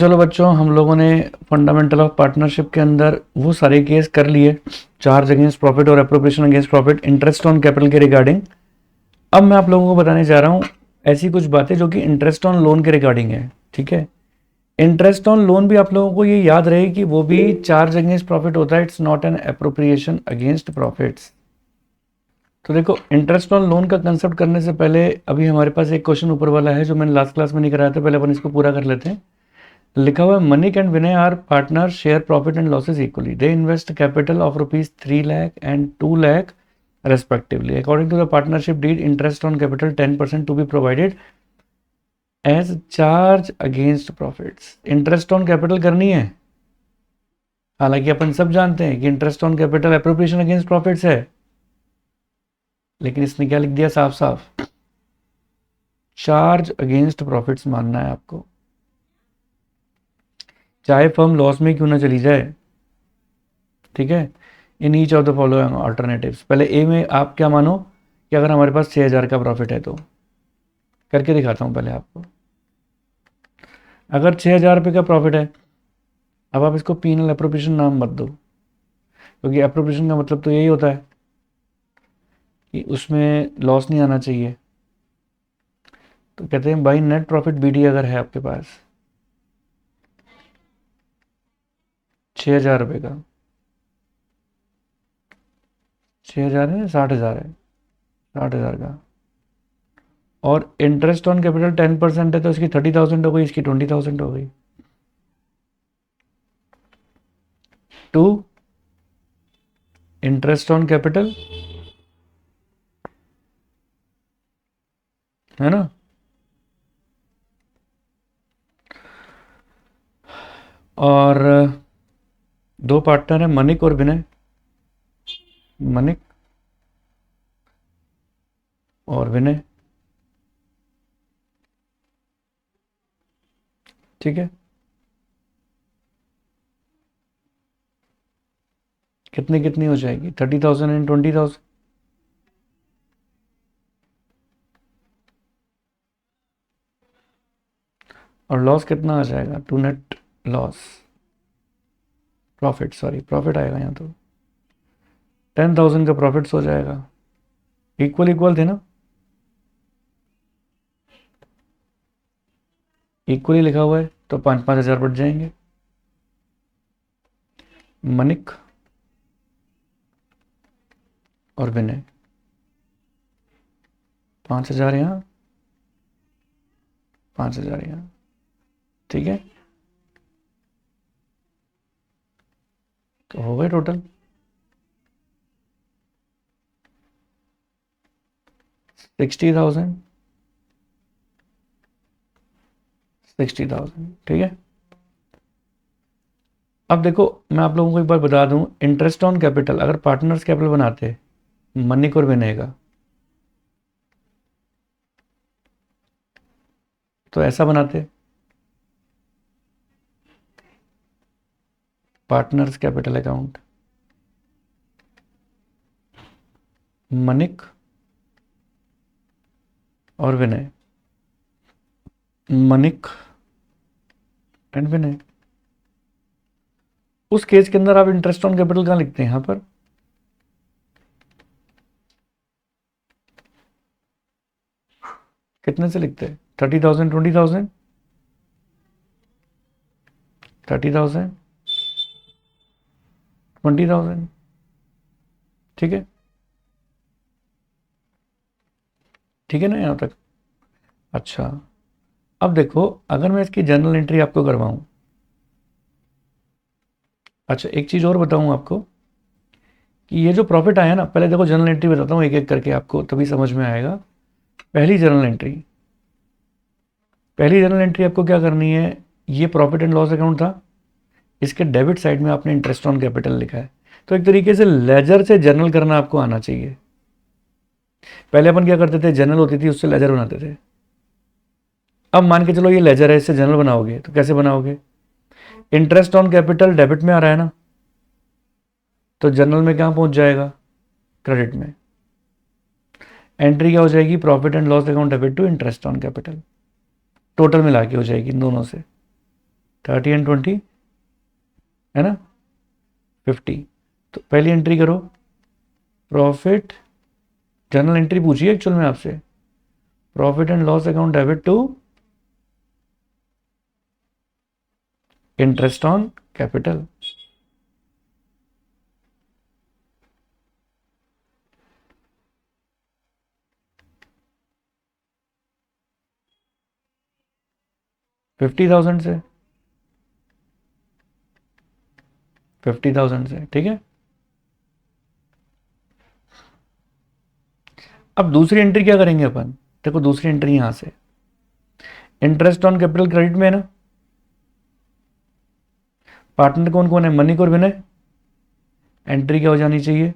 चलो बच्चों, हम लोगों ने फंडामेंटल ऑफ पार्टनरशिप के अंदर वो सारे केस कर लिए। चार्ज अगेंस्ट प्रॉफिट और appropriation against profit, interest on capital के रिगार्डिंग। अब मैं आप लोगों को बताने जा रहा हूँ ऐसी कुछ बातें जो कि इंटरेस्ट ऑन लोन के रिगार्डिंग है। ठीक है, इंटरेस्ट ऑन लोन भी आप लोगों को ये याद रहे कि वो भी चार्ज अगेंस्ट प्रॉफिट होता है, it's not an appropriation against profits. तो देखो, इंटरेस्ट ऑन लोन का कंसेप्ट करने से पहले अभी हमारे पास एक क्वेश्चन ऊपर वाला है जो मैंने लास्ट क्लास में नहीं कराया था, पहले अपन इसको पूरा कर लेते हैं। लिखा हुआ है, Manik and Vinay are partner, share profit and losses equally, they invest capital of ₹3 lakh and 2 lakh respectively. According to the partnership deed, interest on capital 10% to be provided as charge against profits. Interest on capital करनी है, हालांकि अपन सब जानते हैं कि interest on capital appropriation against profits है, लेकिन इसने क्या लिख दिया साफ साफ, चार्ज अगेंस्ट प्रॉफिट्स मानना है आपको, चाहे फर्म लॉस में क्यों ना चली जाए। ठीक है, in each of the following alternatives. पहले ए में आप क्या मानो कि अगर हमारे पास 6,000 का प्रॉफिट है, तो करके दिखाता हूँ पहले आपको। अगर 6,000 रुपये का प्रॉफिट है, अब आप इसको पीनल एप्रोप्रिएशन नाम मत दो, क्योंकि एप्रोप्रिएशन का मतलब तो यही होता है कि उसमें लॉस नहीं आना चाहिए। तो कहते हैं भाई, नेट प्रॉफिट बीडी अगर है आपके पास 6,000 रुपये का, 6,000 है, 60,000 है, 60,000 का, और इंटरेस्ट ऑन कैपिटल 10% है, तो इसकी 30,000 हो गई, इसकी 20,000 हो गई। टू इंटरेस्ट ऑन कैपिटल, है ना, और दो पार्टनर है, मनिक और विनय, मनिक और विनय। ठीक है, कितनी कितनी हो जाएगी, 30,000 एंड 20,000। और लॉस कितना आ जाएगा, to net loss, profit, sorry profit आएगा यहाँ तो 10,000 का प्रॉफिट हो जाएगा। इक्वल इक्वल थे ना, इक्वली लिखा हुआ है, तो 5,000 बढ़ जाएंगे। मनिक और विनय, 5,000 यहाँ, 5,000 यहाँ। ठीक है, तो हो गए टोटल 60,000, 60,000। ठीक है, अब देखो, मैं आप लोगों को एक बार बता दूं, इंटरेस्ट ऑन कैपिटल अगर पार्टनर्स कैपिटल बनाते मनिक और विनय का, तो ऐसा बनाते, पार्टनर्स कैपिटल अकाउंट, मनिक और विनय, मनिक एंड विनय। उस केस के अंदर आप इंटरेस्ट ऑन कैपिटल कहाँ लिखते हैं, यहां पर कितने से लिखते हैं, 30,000, 20,000, 30,000, 20,000। ठीक है, ठीक है ना यहां तक। अच्छा, अब देखो, अगर मैं इसकी जर्नल एंट्री आपको करवाऊं, अच्छा एक चीज और बताऊं आपको कि ये जो प्रॉफिट आया ना, पहले देखो जर्नल एंट्री बताता हूँ एक एक करके आपको, तभी समझ में आएगा। पहली जर्नल एंट्री, पहली जर्नल एंट्री आपको क्या करनी है, ये प्रॉफिट एंड लॉस अकाउंट था, इसके डेबिट साइड में आपने इंटरेस्ट ऑन कैपिटल लिखा है। तो एक तरीके से लेजर से जर्नल करना आपको आना चाहिए। पहले अपन क्या करते थे, जर्नल होती थी उससे लेजर बनाते थे। अब मान के चलो ये लेजर है, इससे जर्नल बनाओगे तो कैसे बनाओगे, इंटरेस्ट ऑन कैपिटल डेबिट में आ रहा है ना, तो जर्नल में कहाँ पहुंच जाएगा, क्रेडिट में। एंट्री क्या हो जाएगी, profit and loss account debit to interest on capital, total मिला के हो जाएगी इन दोनों से। 30 एंड 20 है ना, 50। तो पहली एंट्री करो, प्रॉफिट, जर्नल एंट्री पूछी है एक्चुअल में आपसे, profit and loss account debit to interest on capital. $50,000 से, 50,000 से, ठीक है। अब दूसरी एंट्री क्या करेंगे अपन, देखो दूसरी एंट्री यहां से, इंटरेस्ट ऑन कैपिटल क्रेडिट में है ना, पार्टनर कौन कौन है, मनिक और विनय, एंट्री क्या हो जानी चाहिए,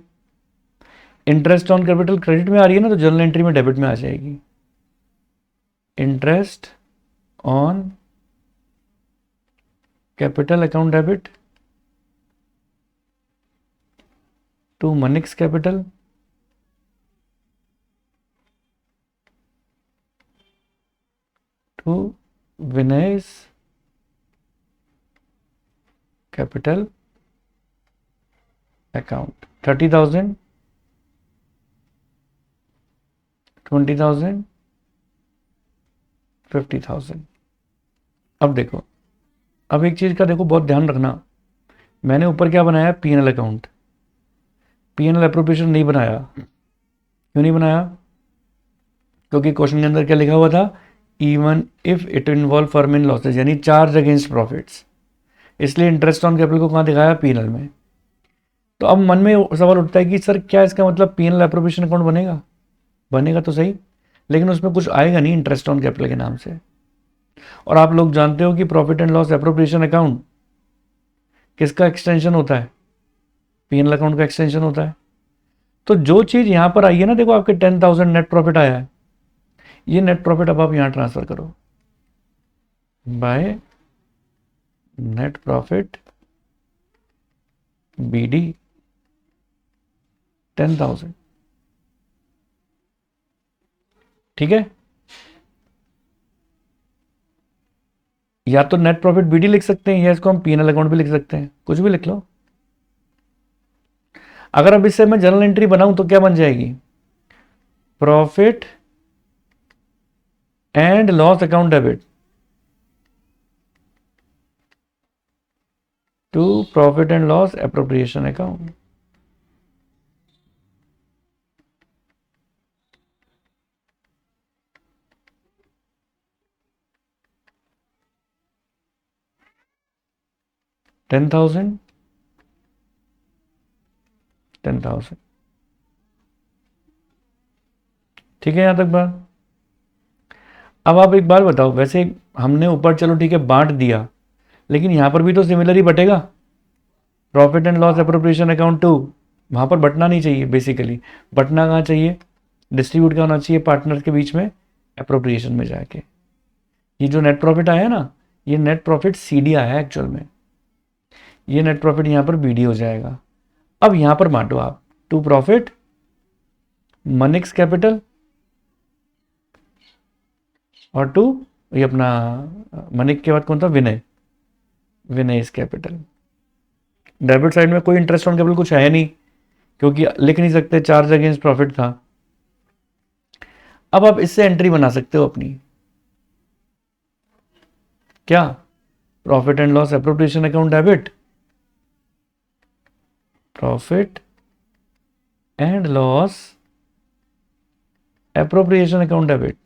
इंटरेस्ट ऑन कैपिटल क्रेडिट में आ रही है ना, तो जर्नल एंट्री में डेबिट में आ जाएगी, interest on capital account debit to Manik's capital to Vinay's capital account. 30,000, 20,000, 50,000। अब देखो, अब एक चीज का देखो बहुत ध्यान रखना, मैंने ऊपर क्या बनाया, पीएनएल अकाउंट, पीएनएल एप्रोप्रिएशन नहीं बनाया। क्यों नहीं बनाया, क्योंकि क्वेश्चन के अंदर क्या लिखा हुआ था, even if it involve firm in losses, यानी चार्ज अगेंस्ट प्रॉफिट्स, इसलिए इंटरेस्ट ऑन कैपिटल को कहाँ दिखाया, पीएनएल में। तो अब मन में सवाल उठता है कि सर क्या इसका मतलब पीएनएल एप्रोप्रिएशन अकाउंट बनेगा, बनेगा तो सही, लेकिन उसमें कुछ आएगा नहीं इंटरेस्ट ऑन कैपिटल के नाम से। और आप लोग जानते हो कि profit and loss appropriation account किसका एक्सटेंशन होता है, पीएनएल अकाउंट का एक्सटेंशन होता है। तो जो चीज यहां पर आई है ना, देखो आपके 10,000 नेट प्रॉफिट आया है, ये नेट प्रॉफिट अब आप यहां ट्रांसफर करो बाय नेट प्रॉफिट बीडी 10,000, ठीक है। या तो नेट प्रॉफिट बीडी लिख सकते हैं, या इसको हम पीएनएल अकाउंट भी लिख सकते हैं, कुछ भी लिख लो। अगर अब इससे मैं जर्नल एंट्री बनाऊं तो क्या बन जाएगी, profit and loss account debit to profit and loss appropriation account. $10,000, 10,000, ठीक है यहां तक बात। अब आप एक बात बताओ, वैसे हमने ऊपर चलो ठीक है बांट दिया, लेकिन यहां पर भी तो सिमिलर ही बटेगा, profit and loss appropriation account to, वहां पर बटना नहीं चाहिए, बेसिकली बटना कहाँ चाहिए, डिस्ट्रीब्यूट क्या होना चाहिए पार्टनर के बीच में, एप्रोप्रिएशन में जाके। ये जो नेट प्रॉफिट आया ना, ये नेट प्रॉफिट सीडी आया है एक्चुअल में, ये नेट प्रॉफिट यहां पर बीडी हो जाएगा। अब यहां पर बांटो आप, टू प्रॉफिट मनिक्स कैपिटल और टू ये अपना मनिक के बाद कौन था, विनय, विनय's कैपिटल। डेबिट साइड में कोई इंटरेस्ट ऑन कैपिटल कुछ है नहीं, क्योंकि लिख नहीं सकते, चार्ज अगेंस्ट प्रॉफिट था। अब आप इससे एंट्री बना सकते हो अपनी, क्या, profit and loss appropriation account debit, profit and loss appropriation account debit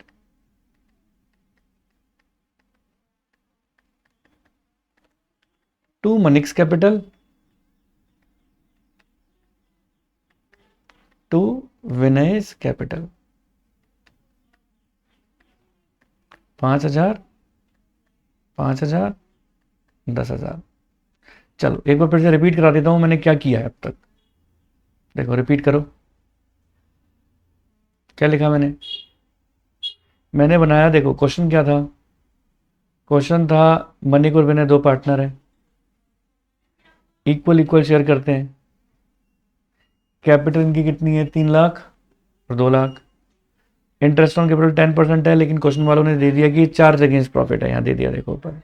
to Manik's capital to Vinay's capital. 5,000, 5,000, 10,000। चलो एक बार फिर से रिपीट करा देता हूं मैंने क्या किया है अब तक, देखो रिपीट करो, क्या लिखा मैंने बनाया, देखो क्वेश्चन क्या था, क्वेश्चन था मनिक और विनय दो पार्टनर है, इक्वल इक्वल शेयर करते हैं, कैपिटल इनकी कितनी है, 3 लाख और 2 लाख, इंटरेस्ट ऑन कैपिटल 10% है, लेकिन क्वेश्चन वालों ने दे दिया कि चार्ज अगेंस्ट प्रॉफिट है, यहां दे दिया देखो ऊपर,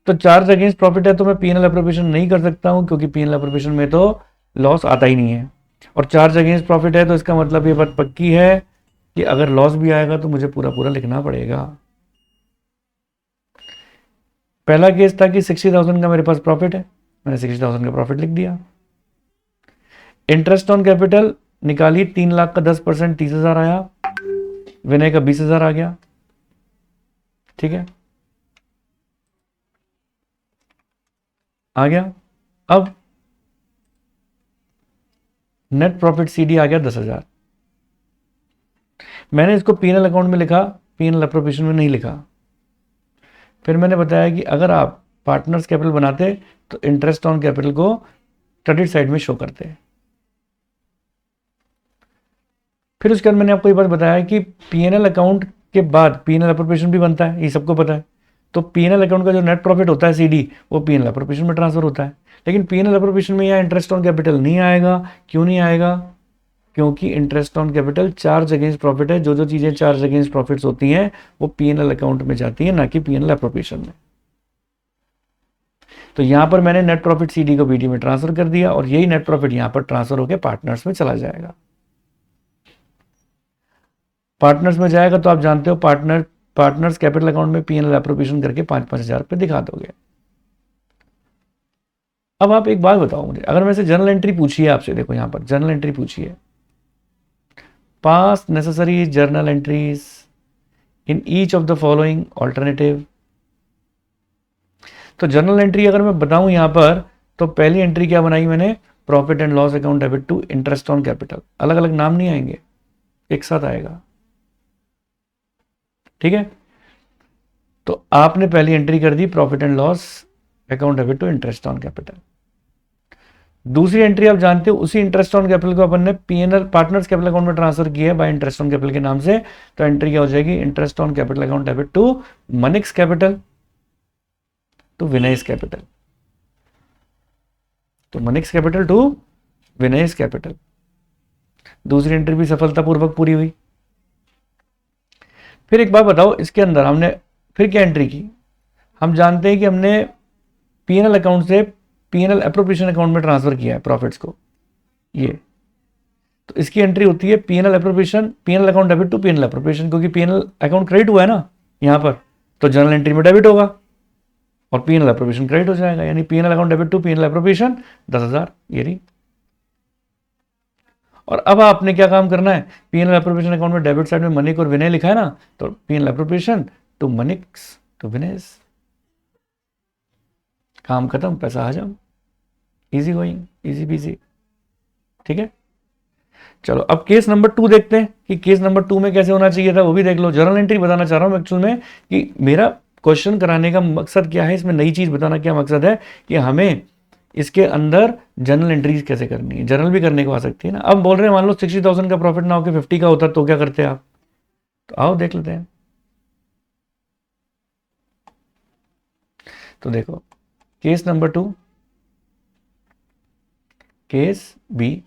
तो चार्ज अगेंस्ट प्रॉफिट है तो मैं पीएनएल एप्रोप्रिएशन नहीं कर सकता हूं, क्योंकि पीएनएल एप्रोप्रिएशन में तो लॉस आता ही नहीं है। और चार्ज अगेंस्ट प्रॉफिट है तो इसका मतलब ये बात पक्की है कि अगर लॉस भी आएगा तो मुझे पूरा पूरा लिखना पड़ेगा। पहला केस था कि 60,000 का मेरे पास प्रॉफिट है, मैंने 60,000 का प्रॉफिट लिख दिया। इंटरेस्ट ऑन कैपिटल निकाली, 3 लाख का 10% 30,000 आया, विनय का 20,000 आ गया। ठीक है, आ गया। अब नेट प्रॉफिट सीडी आ गया 10,000। मैंने इसको पीएनएल अकाउंट में लिखा, पीएनएल एप्रोप्रिएशन में नहीं लिखा। फिर मैंने बताया कि अगर आप पार्टनर्स कैपिटल बनाते तो इंटरेस्ट ऑन कैपिटल को क्रेडिट साइड में शो करते। फिर उसके बाद मैंने आपको ये बात बताया कि पीएनएल अकाउंट के बाद पीएनएल एप्रोप्रिएशन भी बनता है, ये सबको पता है। तो पीएनएल अकाउंट का जो नेट प्रॉफिट होता है सीडी, वो पीएनएल एप्रोप्रिएशन में ट्रांसफर होता है। लेकिन पीएनएल एप्रोप्रिएशन में यहाँ इंटरेस्ट ऑन कैपिटल नहीं आएगा। क्यों नहीं आएगा? क्योंकि interest on capital charge against profit है। जो जो चीजें चार्ज अगेंस्ट प्रॉफिट्स होती हैं वो पीएनएल अकाउंट में जाती है, ना कि पीएनएल एप्रोप्रिएशन में। तो यहां पर मैंने नेट प्रॉफिट सीडी को बीडी में ट्रांसफर कर दिया और यही नेट प्रॉफिट यहां पर ट्रांसफर होकर पार्टनर्स में चला जाएगा। पार्टनर्स में जाएगा तो आप जानते हो पार्टनर्स कैपिटल अकाउंट में पीएनएल एप्रोप्रिएशन करके 5-5 हजार रुपये दिखा दोगे। अब आप एक बात बताओ मुझे, अगर मैं से जर्नल एंट्री पूछी है आपसे, देखो यहां पर जर्नल एंट्री पूछी है, पास necessary journal entries in each of the following alternative. तो जर्नल एंट्री अगर मैं बताऊं यहां पर, तो पहली एंट्री क्या बनाई मैंने, profit and loss account debit to interest on capital. अलग अलग नाम नहीं आएंगे, एक साथ आएगा। ठीक है, तो आपने पहली एंट्री कर दी profit and loss account debit to interest on capital. दूसरी एंट्री आप जानते हो, उसी इंटरेस्ट ऑन कैपिटल को अपन ने पीएनएल पार्टनर्स कैपिटल अकाउंट में ट्रांसफर किया है बाय इंटरेस्ट ऑन कैपिटल के नाम से। तो एंट्री क्या हो जाएगी, interest on capital account debit to Manik's capital to Vinay's capital. तो Manik's capital to Vinay's capital. दूसरी एंट्री भी सफलतापूर्वक पूरी हुई। फिर एक बात बताओ, इसके अंदर हमने फिर क्या एंट्री की, हम जानते हैं कि हमने पीएनएल अकाउंट से पीएनएल एप्रोप्रिएशन अकाउंट में ट्रांसफर किया है प्रॉफिट्स को, ये तो इसकी एंट्री होती है PNL appropriation, PNL account debit to PNL appropriation, क्योंकि पीएनएल अकाउंट क्रेडिट हुआ है ना यहां पर, तो जर्नल एंट्री में डेबिट होगा और पीएनएल एप्रोप्रिएशन क्रेडिट हो जाएगा, यानी PNL account debit to PNL appropriation 10,000 ये रही। और अब आपने क्या काम करना है, पीएनएल एप्रोप्रिएशन अकाउंट में डेबिट साइड में मनिक और विनय लिखा है ना, तो PNL appropriation to Manik's to Vinay's, काम खत्म, पैसा हजम, इजी गोइंग, इजी बीजी। ठीक है, चलो अब केस नंबर 2 देखते हैं कि केस नंबर 2 में कैसे होना चाहिए था, वो भी देख लो। जर्नल एंट्री बताना चाह रहा हूं एक्चुअल में कि मेरा क्वेश्चन कराने का मकसद क्या है, इसमें नई चीज बताना क्या मकसद है कि हमें इसके अंदर जर्नल एंट्रीज कैसे करनी है। जर्नल भी करने को आ सकती है ना। अब बोल रहे हैं मान लो 60,000 का प्रॉफिट ना होकर 50 का होता तो क्या करते हैं आप, तो आओ देख लेते हैं। तो देखो case number 2, case B,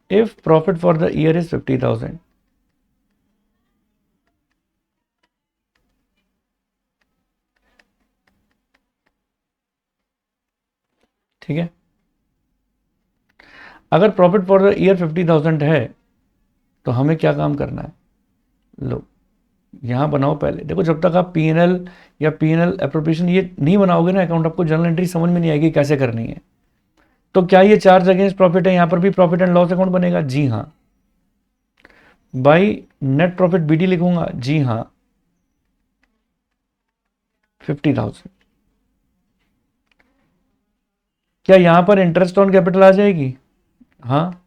if profit for the year is 50,000, ठीक है, अगर प्रॉफिट फॉर द ईयर 50,000 है तो हमें क्या काम करना है, लो यहां बनाओ पहले। देखो जब तक आप पीएनएल या पीएनएल एप्रोप्रिएशन ये नहीं बनाओगे ना अकाउंट, आपको जर्नल एंट्री समझ में नहीं आएगी कैसे करनी है। तो क्या ये चार्ज अगेंस्ट प्रॉफिट है, यहां पर भी प्रॉफिट एंड लॉस अकाउंट बनेगा, जी हाँ। बाई नेट प्रॉफिट बीडी लिखूंगा, जी हाँ। 50,000, क्या यहां पर इंटरेस्ट ऑन कैपिटल आ जाएगी, हाँ।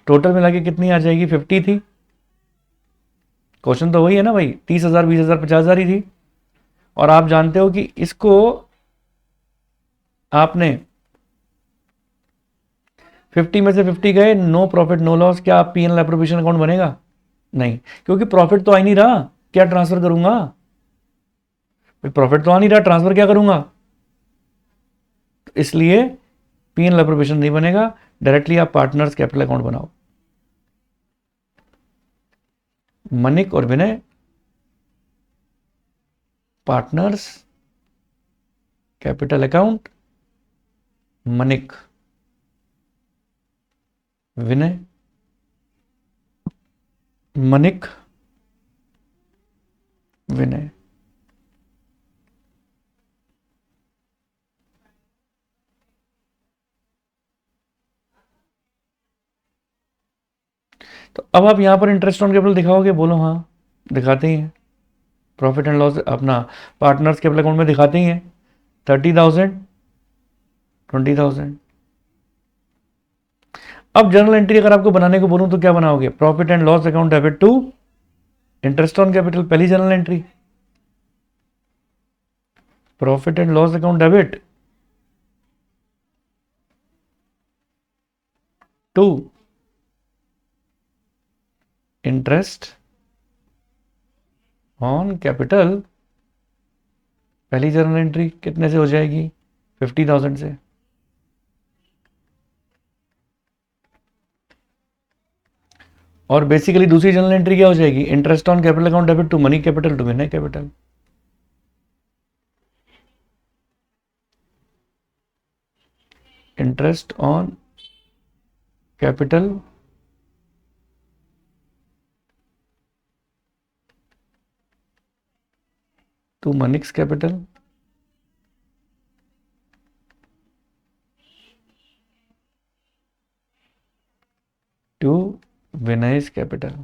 टोटल मिला के कितनी आ जाएगी, 50 थी। क्वेश्चन तो वही है ना भाई, 30,000 20,000 50,000 ही थी। और आप जानते हो कि इसको आपने 50 में से 50 गए, नो प्रॉफिट नो लॉस, क्या आप पीएनएल एप्रोप्रिएशन अकाउंट बनेगा, नहीं, क्योंकि प्रॉफिट तो आ ही नहीं रहा, क्या ट्रांसफर करूंगा, प्रॉफिट तो आ नहीं रहा, ट्रांसफर क्या करूंगा, तो इसलिए पीएनएल एप्रोप्रिएशन नहीं बनेगा। डायरेक्टली आप पार्टनर्स कैपिटल अकाउंट बनाओ। मनिक और विनय पार्टनर्स कैपिटल अकाउंट, मनिक विनय, मनिक विनय। तो अब आप यहां पर इंटरेस्ट ऑन कैपिटल दिखाओगे? बोलो हाँ, दिखाते ही हैं। प्रॉफिट एंड लॉस अपना पार्टनर्स कैपिटल अकाउंट में दिखाते ही हैं। 30,000, 20,000। अब जर्नल एंट्री अगर आपको बनाने को बोलूं तो क्या बनाओगे? Profit and loss account debit to interest on capital, पहली journal entry. Profit and loss account debit to interest on capital, पहली जर्नल एंट्री कितने से हो जाएगी? 50,000 से। और बेसिकली दूसरी जर्नल एंट्री क्या हो जाएगी? Interest on capital account debit to Mani capital to Vinay capital. Interest on capital to Manik's capital to Vinay's capital.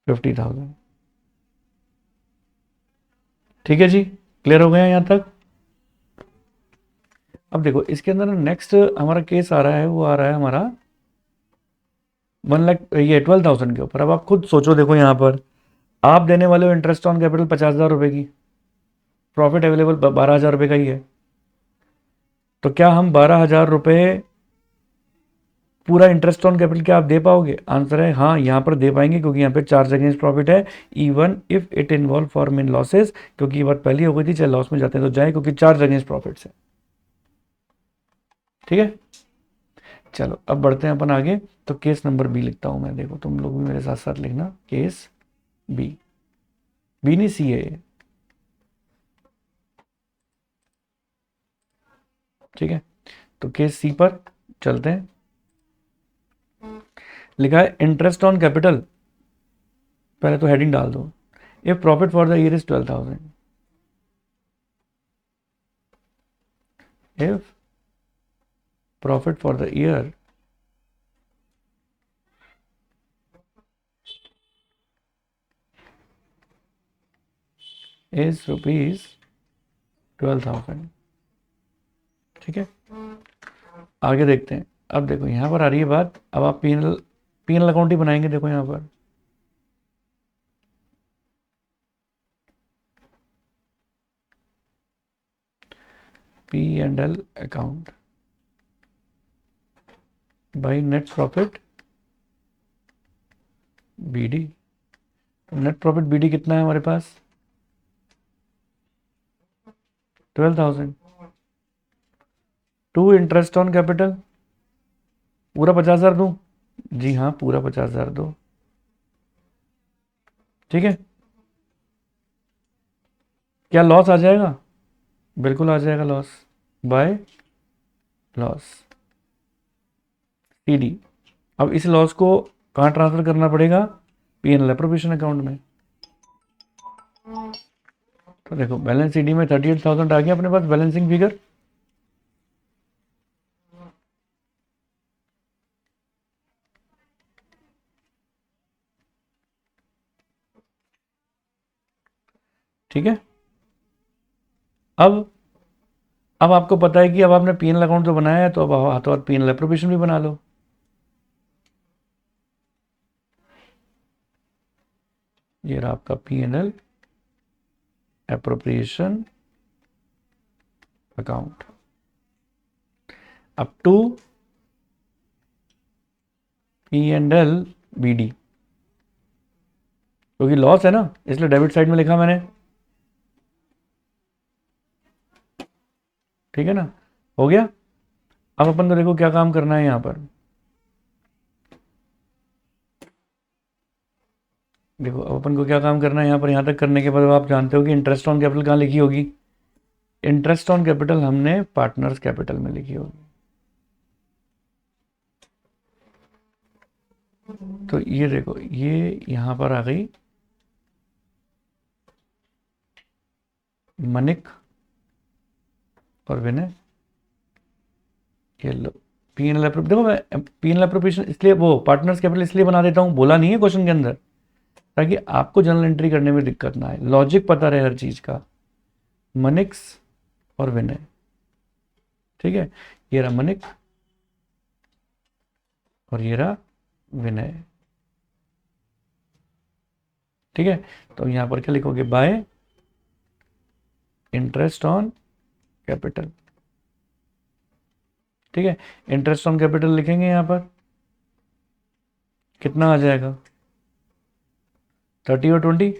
$50,000। ठीक है जी, क्लियर हो गया यहां तक? अब देखो इसके अंदर नेक्स्ट हमारा केस आ रहा है, वो आ रहा है हमारा 1 लाख, ये 12,000 के ऊपर। अब आप खुद सोचो, देखो यहां पर आप देने वाले हो इंटरेस्ट ऑन कैपिटल 50,000 रुपए की, प्रॉफिट अवेलेबल 12,000 रुपए का ही है। तो क्या हम 12,000 रुपए पूरा इंटरेस्ट ऑन कैपिटल क्या आप दे पाओगे? आंसर है हाँ, यहाँ पर दे पाएंगे, क्योंकि यहाँ पे चार्ज अगेंस्ट प्रॉफिट है, even if it involve form in losses, क्योंकि ये बात पहले हो गई थी, चाहे लॉस में जाते हैं तो जाए, क्योंकि चार्ज अगेंस्ट प्रॉफिट से। ठीक है, चलो अब बढ़ते हैं अपन आगे। तो केस नंबर बी लिखता हूं मैं, देखो तुम लोग भी मेरे साथ साथ लिखना, केस बी। बी नहीं, सी है ये। ठीक है, तो केस सी पर चलते हैं। लिखा है इंटरेस्ट ऑन कैपिटल, पहले तो हेडिंग डाल दो। If profit for the year is 12,000, if profit for the year is rupees 12,000। ठीक है, आगे देखते हैं। अब देखो यहां पर आ रही है बात, अब आप पीएनएल अकाउंट ही बनाएंगे। देखो यहां पर P&L account by net profit BD. तो नेट प्रॉफिट बीडी कितना है हमारे पास? 12,000 टू इंटरेस्ट ऑन कैपिटल, पूरा 50,000 दूं? जी हाँ, पूरा 50,000 दो। ठीक है, क्या लॉस आ जाएगा? बिल्कुल आ जाएगा लॉस, बाय लॉस सीडी। अब इस लॉस को कहाँ ट्रांसफर करना पड़ेगा? पीएनएल एप्रोप्रिएशन अकाउंट में। तो देखो बैलेंस सीडी में 38,000 आ गया अपने पास बैलेंसिंग फिगर। ठीक है, अब आपको पता है कि अब आपने पीएनएल अकाउंट तो बनाया है, तो अब हाथों हाथ पीएनएल एप्रोप्रिएशन भी बना लो। ये रहा आपका PNL appropriation account. Up to P&L BD। क्योंकि लॉस है ना, इसलिए डेबिट साइड में लिखा मैंने। ठीक है ना, हो गया। अब अपन को देखो क्या काम करना है यहाँ पर। देखो अब अपन को क्या काम करना है यहाँ पर। यहाँ तक करने के बाद आप जानते हो कि इंटरेस्ट ऑन कैपिटल कहाँ लिखी होगी। इंटरेस्ट ऑन कैपिटल हमने पार्टनर्स कैपिटल में लिखी होगी। तो ये देखो, ये यहाँ पर आ गई मनिक और विनय। ये लो पी एन एल। देखो मैं पी एन एल अप्रोप्रिएशन इसलिए, वो पार्टनर्स कैपिटल इसलिए बना देता हूँ, बोला नहीं है क्वेश्चन के अंदर, ताकि आपको जर्नल एंट्री करने में दिक्कत ना आए, लॉजिक पता रहे हर चीज का। मनिक्स और विनय, ठीक है। ये रहा मनिक और ये रहा विनय। ठीक है, तो यहां पर क्या लिखोगे, बाय इंटरेस्ट ऑन कैपिटल। ठीक है, इंटरेस्ट ऑन कैपिटल लिखेंगे यहां पर, कितना आ जाएगा 30 और 20।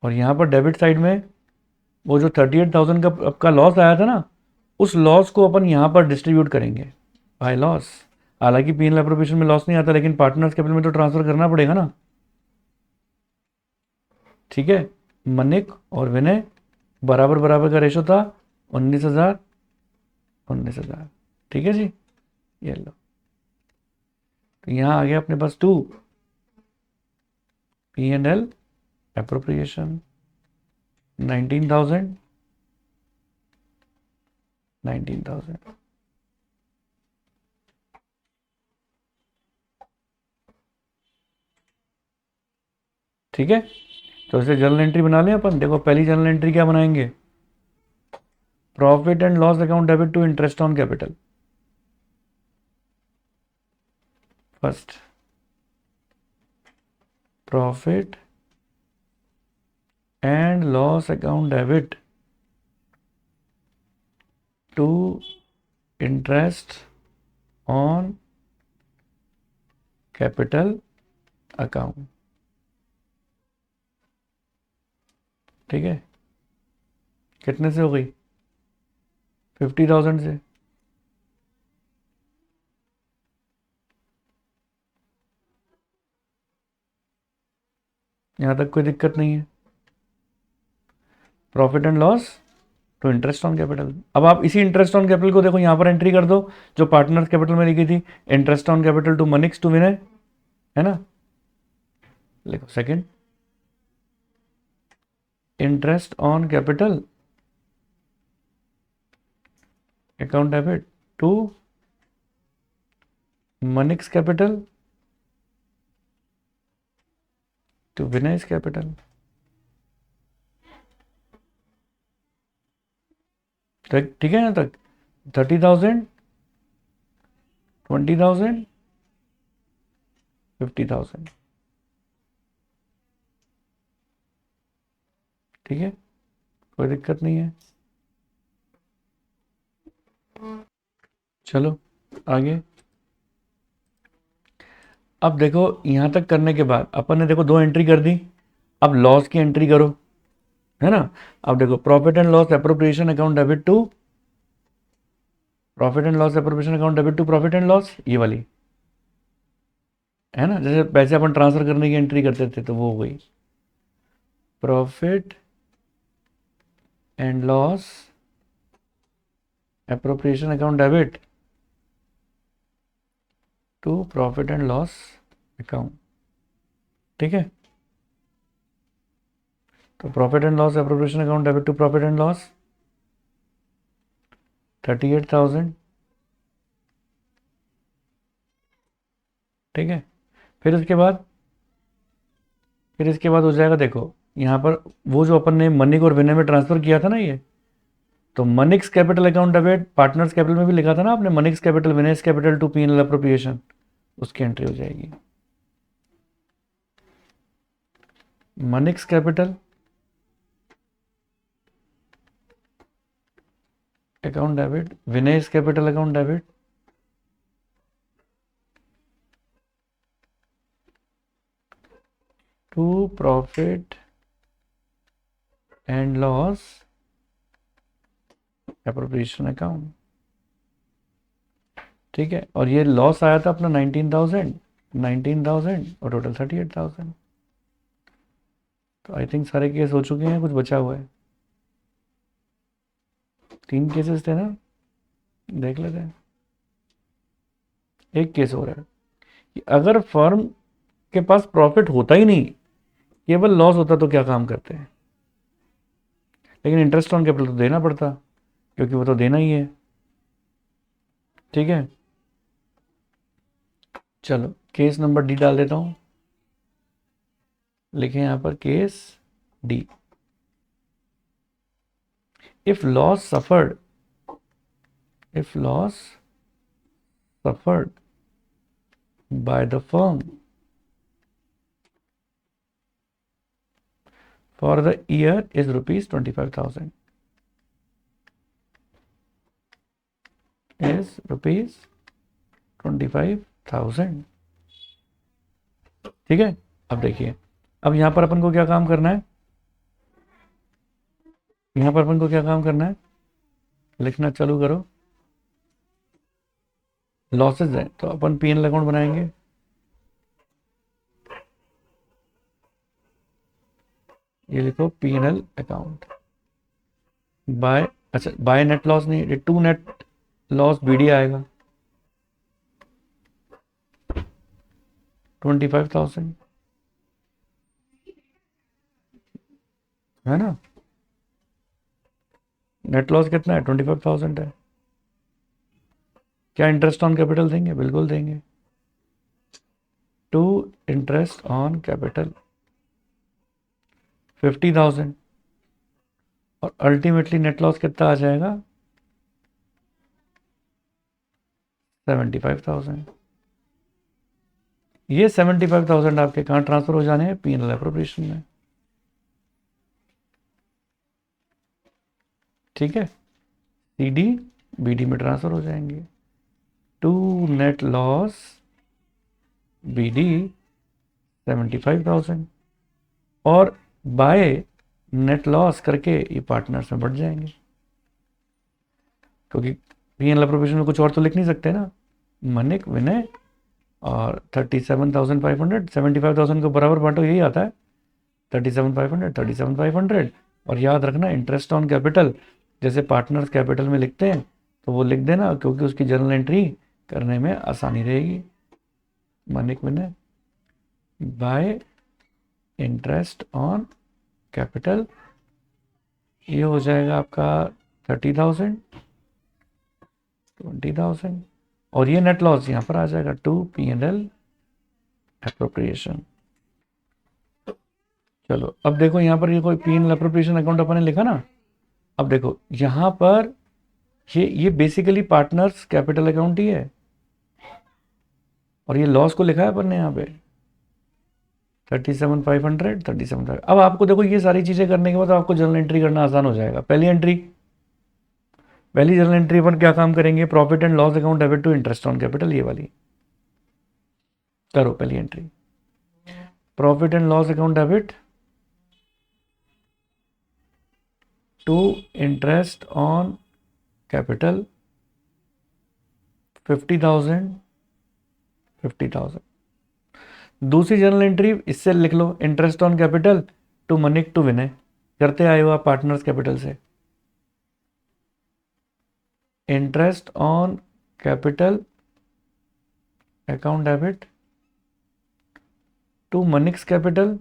और यहां पर डेबिट साइड में वो जो 38,000 का आपका लॉस आया था ना, उस लॉस को अपन यहां पर डिस्ट्रीब्यूट करेंगे बाय लॉस। हालांकि पी एन एल अप्रोप्रिएशन में लॉस नहीं आता, लेकिन पार्टनर्स कैपिटल में तो ट्रांसफर करना पड़ेगा ना। ठीक है, मनिक और विनय बराबर बराबर का रेशो था 19,000 19,000। ठीक है जी, ये लो। तो यहां आ गया अपने पास 2 पी एंड एल अप्रोप्रिएशन 19,000 19,000। ठीक है, तो इसे जर्नल एंट्री बना लें अपन। देखो पहली जर्नल एंट्री क्या बनाएंगे, profit and loss account debit to interest on capital. First profit and loss account debit to interest on capital account. ठीक है, कितने से हो गई, 50,000 से। यहां तक कोई दिक्कत नहीं है। Profit and loss to interest on capital. अब आप इसी इंटरेस्ट ऑन कैपिटल को देखो यहां पर एंट्री कर दो, जो पार्टनर्स कैपिटल में लिखी थी, interest on capital to Manik's to Vinay, है ना। लिखो second, interest on capital account debit to Manik's capital to Vinay's capital. ठीक है, यहाँ तक 30,000 20,000 50,000। ठीक है, कोई दिक्कत नहीं है। चलो आगे। अब देखो यहां तक करने के बाद अपन ने देखो 2 एंट्री कर दी, अब लॉस की एंट्री करो, है ना। अब देखो profit and loss appropriation account debit to, profit and loss appropriation account debit to profit and loss, ये वाली, है ना। जैसे पैसे अपन ट्रांसफर करने की एंट्री करते थे, तो वो हो गई profit and loss appropriation account debit to profit and loss account. ठीक है, तो profit and loss appropriation account debit to profit and loss 38,000। ठीक है, फिर उसके बाद हो जाएगा, देखो यहाँ पर वो जो अपन ने मनिक और विनय में ट्रांसफर किया था ना, ये तो Manik's capital account debit partners capital में भी लिखा था ना आपने, Manik's capital Vinay's capital to P N L appropriation, उसकी एंट्री हो जाएगी Manik's capital account debit Vinay's capital account debit to profit and loss appropriation account, ठीक है। और ये लॉस आया था अपना 19,000 और टोटल 38,000। तो आई थिंक सारे केस हो चुके हैं, कुछ बचा हुआ है। 3 केसेस थे ना, देख लेते हैं। एक केस हो रहा है कि अगर फर्म के पास प्रॉफिट होता ही नहीं, केवल लॉस होता, तो क्या काम करते हैं। लेकिन इंटरेस्ट ऑन कैपिटल तो देना पड़ता, क्योंकि वो तो देना ही है, ठीक है। चलो केस नंबर डी डाल देता हूं, लिखें यहां पर case D. If loss suffered by the firm for the year is rupees 25,000, is rupees 25,000, ठीक है। अब देखिए, अब यहां पर अपन को क्या काम करना है, यहां पर अपन को क्या काम करना है, लिखना चालू करो। लॉसेज है तो अपन पीएनएल अकाउंट बनाएंगे, ये लिखो पीएनएल अकाउंट बाय, अच्छा बाय नेट लॉस नहीं, टू नेट लॉस बीडी आएगा 25,000, है ना। नेट लॉस कितना है, 25,000 है। क्या इंटरेस्ट ऑन कैपिटल देंगे, बिल्कुल देंगे। टू इंटरेस्ट ऑन कैपिटल 50,000, और अल्टीमेटली नेट लॉस कितना आ जाएगा, 75,000। ये 75,000 आपके कहाँ ट्रांसफर हो जाने हैं, पीएनएल एप्रोप्रिएशन में, ठीक है। सीडी बीडी में ट्रांसफर हो जाएंगे। टू नेट लॉस बीडी 75,000, और बाय नेट लॉस करके ये पार्टनर्स में बढ़ जाएंगे, क्योंकि पीएनएल एप्रोप्रिएशन में कुछ और तो लिख नहीं सकते ना। मनिक विनय और 37,500, 75,000 को बराबर बांटो, यही आता है 37,500, 37,500। और याद रखना इंटरेस्ट ऑन कैपिटल जैसे पार्टनर्स कैपिटल में लिखते हैं तो वो लिख देना, क्योंकि उसकी जर्नल एंट्री करने में आसानी रहेगी। मनिक विनय बाय इंटरेस्ट ऑन कैपिटल, ये हो जाएगा आपका 30,000, 20,000, और ये नेट लॉस यहां पर आ जाएगा टू पीएनएल एप्रोप्रिएशन। चलो अब देखो यहां पर ये कोई पीएनएल एप्रोप्रिएशन अकाउंट अपन ने लिखा ना। अब देखो यहां पर ये बेसिकली पार्टनर्स कैपिटल अकाउंट ही है, और ये लॉस को लिखा है अपन ने यहाँ पे 37,500, 37,500। अब आपको देखो ये सारी चीजें करने के बाद आपको जर्नल एंट्री करना आसान हो जाएगा। पहली जर्नल एंट्री पर क्या काम करेंगे, profit and loss account debit to interest on capital, ये वाली करो पहली entry. Profit and loss account debit to interest on capital 50,000, 50,000। दूसरी जर्नल एंट्री इससे लिख लो, interest on capital to Manik to Vinay, करते आए हो आप पार्टनर्स कैपिटल से। Interest on capital account debit to Manik's capital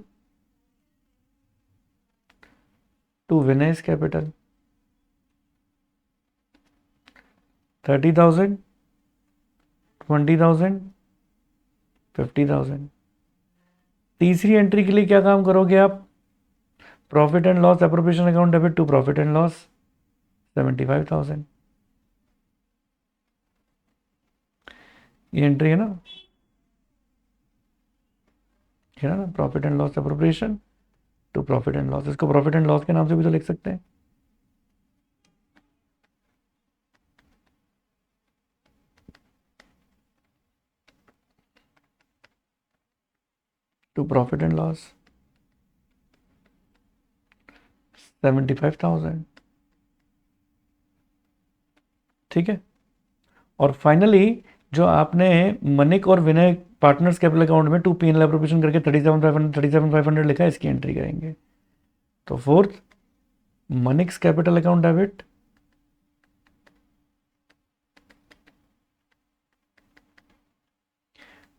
to Vinay's capital 30,000, 20,000, 50,000। तीसरी एंट्री के लिए क्या काम करोगे आप, profit and loss appropriation account debit to profit and loss 75,000, ये एंट्री है ना profit and loss appropriation to profit and loss. इसको प्रॉफिट एंड लॉस के नाम से भी तो लिख सकते हैं। To profit and loss 75,000। ठीक है। और फाइनली जो आपने मनिक और विनय पार्टनर्स कैपिटल अकाउंट में 2 P&L एप्रोप्रिएशन करके 37,500 लिखा है, इसकी एंट्री करेंगे। तो fourth, Manik's capital account debit,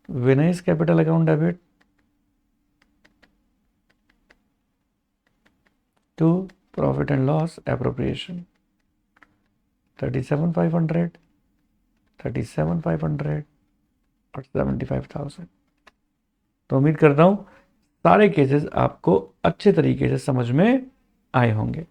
Vinay's capital account debit to profit and loss appropriation 37,500, 37,500 और 75,000। तो उम्मीद करता हूँ सारे केसेस आपको अच्छे तरीके से समझ में आए होंगे।